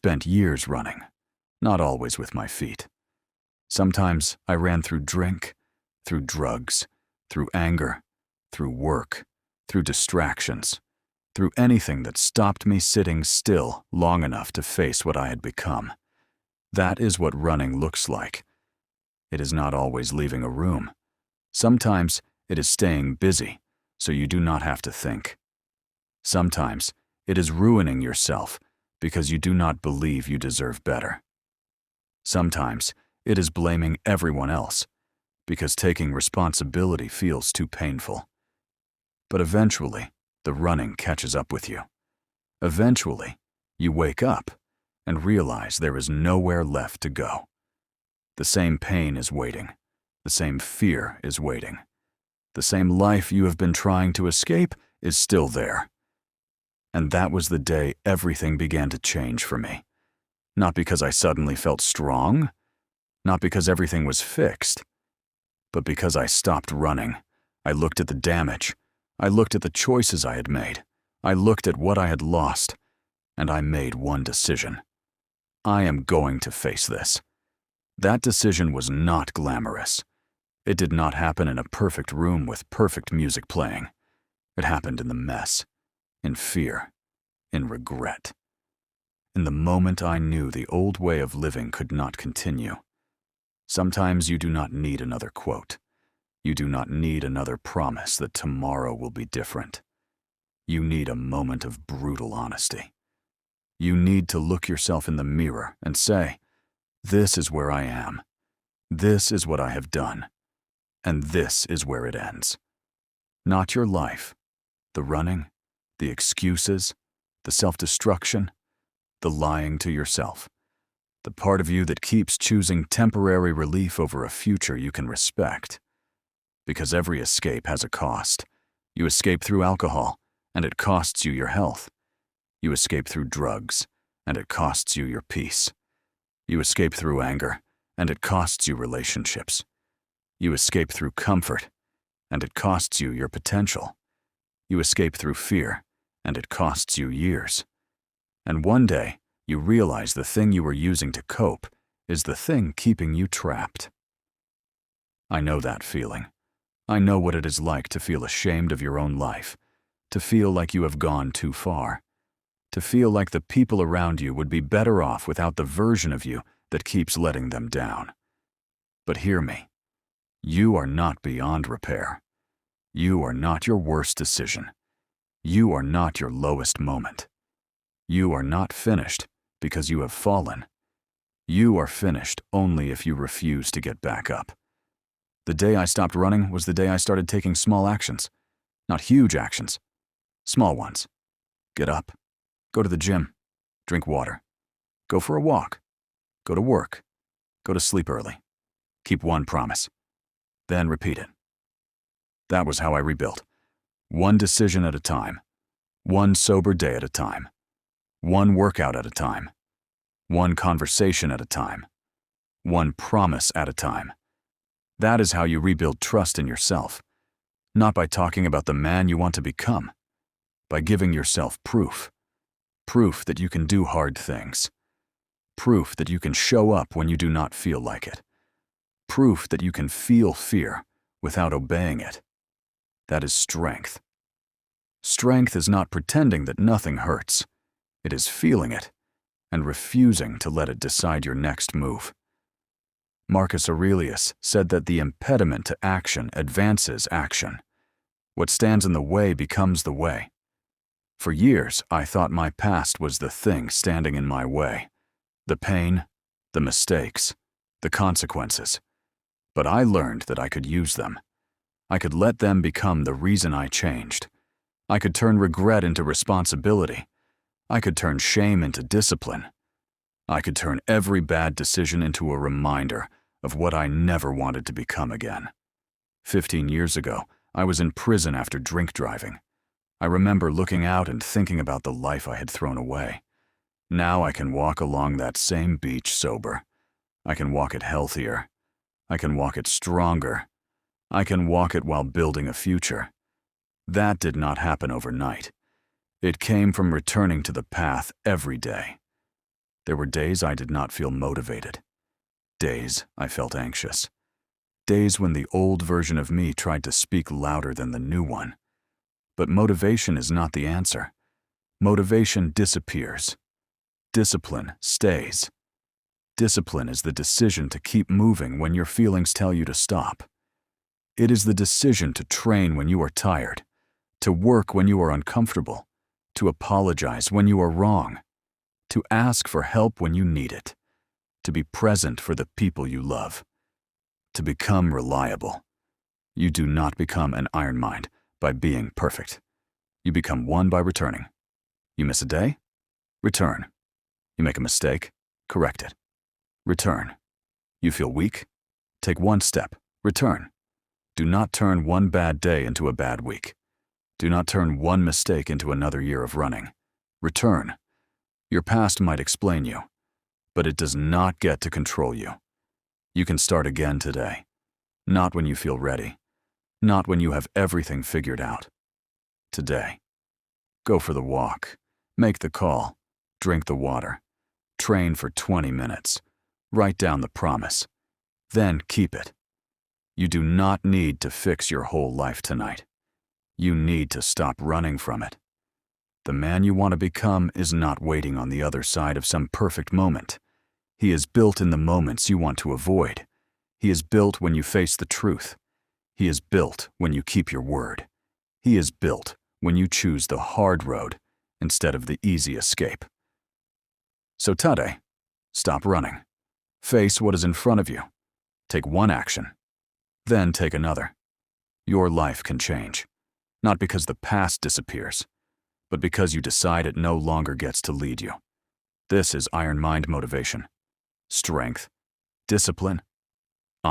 spent years running, not always with my feet. Sometimes I ran through drink, through drugs, through anger, through work, through distractions, through anything that stopped me sitting still long enough to face what I had become. That is what running looks like. It is not always leaving a room. Sometimes it is staying busy so you do not have to think. Sometimes it is ruining yourself because you do not believe you deserve better. Sometimes it is blaming everyone else because taking responsibility feels too painful. But eventually, the running catches up with you. Eventually, you wake up and realize there is nowhere left to go. The same pain is waiting. The same fear is waiting. The same life you have been trying to escape is still there. And that was the day everything began to change for me. Not because I suddenly felt strong, not because everything was fixed, but because I stopped running. I looked at the damage. I looked at the choices I had made. I looked at what I had lost, and I made one decision. I am going to face this. That decision was not glamorous. It did not happen in a perfect room with perfect music playing. It happened in the mess, in fear, in regret. In the moment I knew the old way of living could not continue. Sometimes you do not need another quote. You do not need another promise that tomorrow will be different. You need a moment of brutal honesty. You need to look yourself in the mirror and say, "This is where I am. This is what I have done. And this is where it ends." Not your life, the running, the excuses, the self-destruction, the lying to yourself, the part of you that keeps choosing temporary relief over a future you can respect. Because every escape has a cost. You escape through alcohol, and it costs you your health. You escape through drugs, and it costs you your peace. You escape through anger, and it costs you relationships. You escape through comfort, and it costs you your potential. You escape through fear, and it costs you years. And one day, you realize the thing you were using to cope is the thing keeping you trapped. I know that feeling. I know what it is like to feel ashamed of your own life, to feel like you have gone too far, to feel like the people around you would be better off without the version of you that keeps letting them down. But hear me. You are not beyond repair. You are not your worst decision. You are not your lowest moment. You are not finished because you have fallen. You are finished only if you refuse to get back up. The day I stopped running was the day I started taking small actions. Not huge actions. Small ones. Get up. Go to the gym. Drink water. Go for a walk. Go to work. Go to sleep early. Keep one promise. Then repeat it. That was how I rebuilt. One decision at a time. One sober day at a time. One workout at a time. One conversation at a time. One promise at a time. That is how you rebuild trust in yourself. Not by talking about the man you want to become. By giving yourself proof. Proof that you can do hard things. Proof that you can show up when you do not feel like it. Proof that you can feel fear without obeying it. That is strength. Strength is not pretending that nothing hurts. It is feeling it and refusing to let it decide your next move. Marcus Aurelius said that the impediment to action advances action. What stands in the way becomes the way. For years, I thought my past was the thing standing in my way. The pain, the mistakes, the consequences. But I learned that I could use them. I could let them become the reason I changed. I could turn regret into responsibility. I could turn shame into discipline. I could turn every bad decision into a reminder of what I never wanted to become again. 15 years ago, I was in prison after drink driving. I remember looking out and thinking about the life I had thrown away. Now I can walk along that same beach sober. I can walk it healthier. I can walk it stronger. I can walk it while building a future. That did not happen overnight. It came from returning to the path every day. There were days I did not feel motivated. Days I felt anxious. Days when the old version of me tried to speak louder than the new one. But motivation is not the answer. Motivation disappears. Discipline stays. Discipline is the decision to keep moving when your feelings tell you to stop. It is the decision to train when you are tired, to work when you are uncomfortable, to apologize when you are wrong, to ask for help when you need it, to be present for the people you love, to become reliable. You do not become an iron mind by being perfect. You become one by returning. You miss a day? Return. You make a mistake? Correct it. Return. You feel weak? Take one step. Return. Do not turn one bad day into a bad week. Do not turn one mistake into another year of running. Return. Your past might explain you, but it does not get to control you. You can start again today. Not when you feel ready. Not when you have everything figured out. Today. Go for the walk. Make the call. Drink the water. Train for 20 minutes. Write down the promise. Then keep it. You do not need to fix your whole life tonight. You need to stop running from it. The man you want to become is not waiting on the other side of some perfect moment. He is built in the moments you want to avoid. He is built when you face the truth. He is built when you keep your word. He is built when you choose the hard road instead of the easy escape. So today, stop running. Face what is in front of you. Take one action. Then take another. Your life can change. Not because the past disappears, but because you decide it no longer gets to lead you. This is Iron Mind Motivation. Strength, discipline,